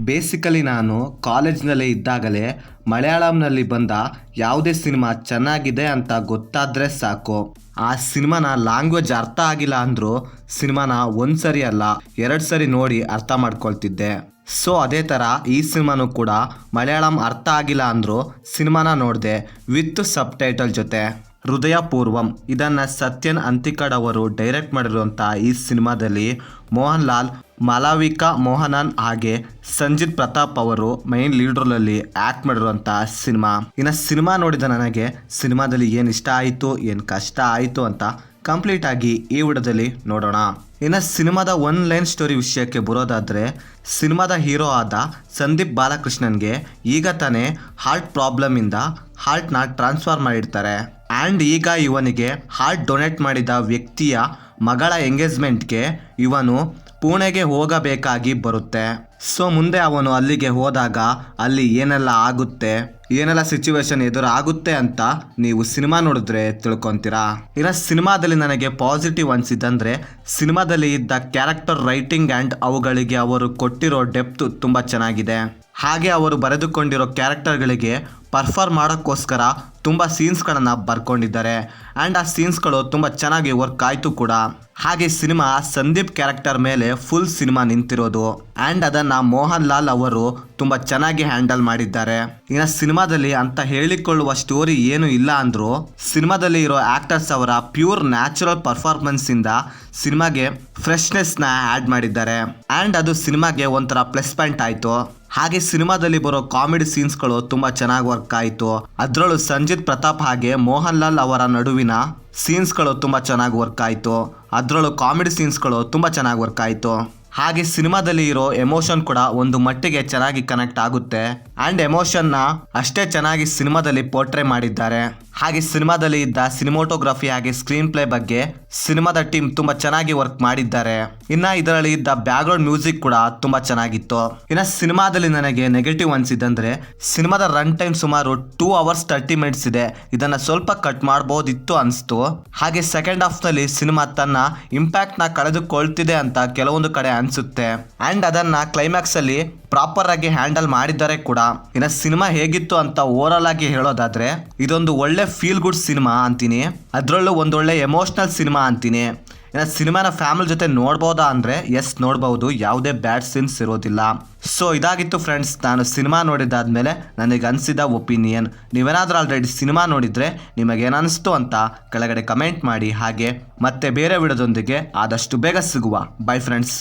Basically ನಾನು ಕಾಲೇಜ್ನಲ್ಲಿ ಇದ್ದಾಗಲೇ ಮಲಯಾಳಂನಲ್ಲಿ ಬಂದ ಯಾವುದೇ ಸಿನಿಮಾ ಚೆನ್ನಾಗಿದೆ ಅಂತ ಗೊತ್ತಾದರೆ ಸಾಕು, ಆ ಸಿನಿಮಾನ ಲ್ಯಾಂಗ್ವೇಜ್ ಅರ್ಥ ಆಗಿಲ್ಲ ಅಂದರೂ ಸಿನಿಮಾನ ಒಂದು ಸರಿ ಅಲ್ಲ 2 ಸರಿ ನೋಡಿ ಅರ್ಥ ಮಾಡ್ಕೊಳ್ತಿದ್ದೆ. ಸೊ ಅದೇ ಥರ ಈ ಸಿನಿಮಾನೂ ಕೂಡ ಮಲಯಾಳಂ ಅರ್ಥ ಆಗಿಲ್ಲ ಅಂದರೂ ಸಿನಿಮಾನ ನೋಡಿದೆ ವಿತ್ ಸಬ್ ಟೈಟಲ್ ಜೊತೆ. ಹೃದಯಪೂರ್ವಂ ಇದನ್ನು ಸತ್ಯನ್ ಅಂತಿಕಡ್ ಅವರು ಡೈರೆಕ್ಟ್ ಮಾಡಿರುವಂಥ ಈ ಸಿನಿಮಾದಲ್ಲಿ ಮೋಹನ್ ಲಾಲ್, ಮಾಲವಿಕಾ ಮೋಹನನ್ ಹಾಗೆ ಸಂಜಿತ್ ಪ್ರತಾಪ್ ಅವರು ಮೈನ್ ಲೀಡ್ ರೋಲಲ್ಲಿ ಆ್ಯಕ್ಟ್ ಮಾಡಿರುವಂಥ ಸಿನಿಮಾ. ಇನ್ನು ಸಿನಿಮಾ ನೋಡಿದ ನನಗೆ ಸಿನಿಮಾದಲ್ಲಿ ಏನು ಇಷ್ಟ ಆಯಿತು ಏನು ಕಷ್ಟ ಆಯಿತು ಅಂತ ಕಂಪ್ಲೀಟ್ ಆಗಿ ಈ ವಿಡಿಯೋದಲ್ಲಿ ನೋಡೋಣ. ಇನ್ನು ಸಿನಿಮಾದ 1 ಲೈನ್ ಸ್ಟೋರಿ ವಿಷಯಕ್ಕೆ ಬರೋದಾದರೆ, ಸಿನಿಮಾದ ಹೀರೋ ಆದ ಸಂದೀಪ್ ಬಾಲಕೃಷ್ಣನ್ಗೆ ಈಗ ತಾನೇ ಹಾರ್ಟ್ ಪ್ರಾಬ್ಲಮಿಂದ ಹಾರ್ಟ್ನ ಟ್ರಾನ್ಸ್ಫರ್ ಮಾಡಿರ್ತಾರೆ. ಆ್ಯಂಡ್ ಈಗ ಇವನಿಗೆ ಹಾರ್ಟ್ ಡೊನೇಟ್ ಮಾಡಿದ ವ್ಯಕ್ತಿಯ ಮಗಳ ಎಂಗೇಜ್ಮೆಂಟ್ಗೆ ಇವನು ಪುಣೆಗೆ ಹೋಗಬೇಕಾಗಿ ಬರುತ್ತೆ. ಸೊ ಮುಂದೆ ಅವನು ಅಲ್ಲಿಗೆ ಹೋದಾಗ ಅಲ್ಲಿ ಏನೆಲ್ಲ ಆಗುತ್ತೆ, ಏನೆಲ್ಲ ಸಿಚುವೇಶನ್ ಎದುರಾಗುತ್ತೆ ಅಂತ ನೀವು ಸಿನಿಮಾ ನೋಡಿದ್ರೆ ತಿಳ್ಕೊತೀರಾ. ಇನ್ನು ಸಿನಿಮಾದಲ್ಲಿ ನನಗೆ ಪಾಸಿಟಿವ್ ಅನಿಸಿದ್ದಂದರೆ, ಸಿನಿಮಾದಲ್ಲಿ ಇದ್ದ ಕ್ಯಾರೆಕ್ಟರ್ ರೈಟಿಂಗ್ ಆ್ಯಂಡ್ ಅವುಗಳಿಗೆ ಅವರು ಕೊಟ್ಟಿರೋ ಡೆಪ್ತ್ ತುಂಬ ಚೆನ್ನಾಗಿದೆ. ಹಾಗೆ ಅವರು ಬರೆದುಕೊಂಡಿರೋ ಕ್ಯಾರೆಕ್ಟರ್ಗಳಿಗೆ ಪರ್ಫಾರ್ಮ್ ಮಾಡೋಕ್ಕೋಸ್ಕರ ತುಂಬ ಸೀನ್ಸ್ಗಳನ್ನು ಬರ್ಕೊಂಡಿದ್ದಾರೆ. ಆ್ಯಂಡ್ ಆ ಸೀನ್ಸ್ಗಳು ತುಂಬ ಚೆನ್ನಾಗಿ ವರ್ಕ್ ಆಯಿತು ಕೂಡ. ಹಾಗೆ ಸಿನಿಮಾ ಸಂದೀಪ್ ಕ್ಯಾರೆಕ್ಟರ್ ಮೇಲೆ ಫುಲ್ ಸಿನಿಮಾ ನಿಂತಿರೋದು ಆ್ಯಂಡ್ ಅದನ್ನು ಮೋಹನ್ ಲಾಲ್ ಅವರು ತುಂಬ ಚೆನ್ನಾಗಿ ಹ್ಯಾಂಡಲ್ ಮಾಡಿದ್ದಾರೆ. ಇನ್ನು ಸಿನಿಮಾದಲ್ಲಿ ಅಂತ ಹೇಳಿಕೊಳ್ಳುವ ಸ್ಟೋರಿ ಏನು ಇಲ್ಲ ಅಂದರೂ ಸಿನಿಮಾದಲ್ಲಿ ಇರೋ ಆ್ಯಕ್ಟರ್ಸ್ ಅವರ ಪ್ಯೂರ್ ನ್ಯಾಚುರಲ್ ಪರ್ಫಾರ್ಮೆನ್ಸಿಂದ ಸಿನಿಮಾಗೆ ಫ್ರೆಶ್ನೆಸ್ನ ಆ್ಯಡ್ ಮಾಡಿದ್ದಾರೆ. ಆ್ಯಂಡ್ ಅದು ಸಿನಿಮಾಗೆ ಒಂಥರ ಪ್ಲಸ್ ಪಾಯಿಂಟ್ ಆಯಿತು. ಹಾಗೆ ಸಿನಿಮಾದಲ್ಲಿ ಬರೋ ಕಾಮಿಡಿ ಸೀನ್ಸ್ಗಳು ತುಂಬ ಚೆನ್ನಾಗಿ ವರ್ಕ್ ಆಯಿತು. ಅದರಲ್ಲೂ ಸಂಜಿತ್ ಪ್ರತಾಪ್ ಹಾಗೆ ಮೋಹನ್ ಲಾಲ್ ಅವರ ನಡುವಿನ ಸೀನ್ಸ್ಗಳು ತುಂಬ ಚೆನ್ನಾಗಿ ವರ್ಕ್ ಆಯಿತು. ಅದರಲ್ಲೂ ಕಾಮಿಡಿ ಸೀನ್ಸ್ಗಳು ತುಂಬ ಚೆನ್ನಾಗಿ ವರ್ಕ್ ಆಯಿತು. ಹಾಗೆ ಸಿನಿಮಾದಲ್ಲಿ ಇರೋ ಎಮೋಷನ್ ಕೂಡ ಒಂದು ಮಟ್ಟಿಗೆ ಚೆನ್ನಾಗಿ ಕನೆಕ್ಟ್ ಆಗುತ್ತೆ. ಆ್ಯಂಡ್ ಎಮೋಷನ್ನ ಅಷ್ಟೇ ಚೆನ್ನಾಗಿ ಸಿನಿಮಾದಲ್ಲಿ ಪೋರ್ಟ್ರೇ ಮಾಡಿದ್ದಾರೆ. ಹಾಗೆ ಸಿನಿಮಾದಲ್ಲಿ ಇದ್ದ ಸಿನಿಮಾಟೋಗ್ರಫಿ ಹಾಗೆ ಸ್ಕ್ರೀನ್ ಪ್ಲೇ ಬಗ್ಗೆ ಸಿನಿಮಾದ ಟೀಮ್ ತುಂಬ ಚೆನ್ನಾಗಿ ವರ್ಕ್ ಮಾಡಿದ್ದಾರೆ. ಇನ್ನು ಇದರಲ್ಲಿ ಇದ್ದ ಬ್ಯಾಕ್ಗ್ರೌಂಡ್ ಮ್ಯೂಸಿಕ್ ಕೂಡ ತುಂಬ ಚೆನ್ನಾಗಿತ್ತು. ಇನ್ನು ಸಿನಿಮಾದಲ್ಲಿ ನನಗೆ ನೆಗೆಟಿವ್ ಅನಿಸಿದ್ದಂದರೆ, ಸಿನಿಮಾದ ರನ್ ಟೈಮ್ ಸುಮಾರು 2 hours 30 minutes ಇದೆ. ಇದನ್ನು ಸ್ವಲ್ಪ ಕಟ್ ಮಾಡ್ಬೋದಿತ್ತು ಅನಿಸ್ತು. ಹಾಗೆ ಸೆಕೆಂಡ್ ಹಾಫ್ನಲ್ಲಿ ಸಿನಿಮಾ ತನ್ನ ಇಂಪ್ಯಾಕ್ಟ್ನ ಕಳೆದುಕೊಳ್ತಿದೆ ಅಂತ ಕೆಲವೊಂದು ಕಡೆ ಅನಿಸುತ್ತೆ. ಆ್ಯಂಡ್ ಅದನ್ನು ಕ್ಲೈಮ್ಯಾಕ್ಸಲ್ಲಿ ಪ್ರಾಪರ್ ಆಗಿ ಹ್ಯಾಂಡಲ್ ಮಾಡಿದ್ದಾರೆ ಕೂಡ. ಇನ್ನು ಸಿನಿಮಾ ಹೇಗಿತ್ತು ಅಂತ ಓವರಾಲ್ ಆಗಿ ಹೇಳೋದಾದ್ರೆ, ಇದೊಂದು ಒಳ್ಳೆ ಫೀಲ್ ಗುಡ್ ಸಿನಿಮಾ ಅಂತೀನಿ. ಅದರಲ್ಲೂ ಒಂದೊಳ್ಳೆ ಎಮೋಷ್ನಲ್ ಸಿನಿಮಾ ಅಂತೀನಿ. ಇನ್ನು ಸಿನಿಮಾನ ಫ್ಯಾಮಿಲಿ ಜೊತೆ ನೋಡ್ಬೋದಾ ಅಂದರೆ ಎಸ್ ನೋಡ್ಬೋದು, ಯಾವುದೇ ಬ್ಯಾಡ್ ಸೀನ್ಸ್ ಇರೋದಿಲ್ಲ. ಸೊ ಇದಾಗಿತ್ತು ಫ್ರೆಂಡ್ಸ್, ನಾನು ಸಿನಿಮಾ ನೋಡಿದಾದ್ಮೇಲೆ ನನಗೆ ಅನಿಸಿದ ಒಪಿನಿಯನ್. ನೀವೇನಾದರೂ ಆಲ್ರೆಡಿ ಸಿನಿಮಾ ನೋಡಿದರೆ ನಿಮಗೇನಿಸ್ತು ಅಂತ ಕೆಳಗಡೆ ಕಮೆಂಟ್ ಮಾಡಿ. ಹಾಗೆ ಮತ್ತೆ ಬೇರೆ ವಿಡಿಯೋದೊಂದಿಗೆ ಆದಷ್ಟು ಬೇಗ ಸಿಗುವ. By friends.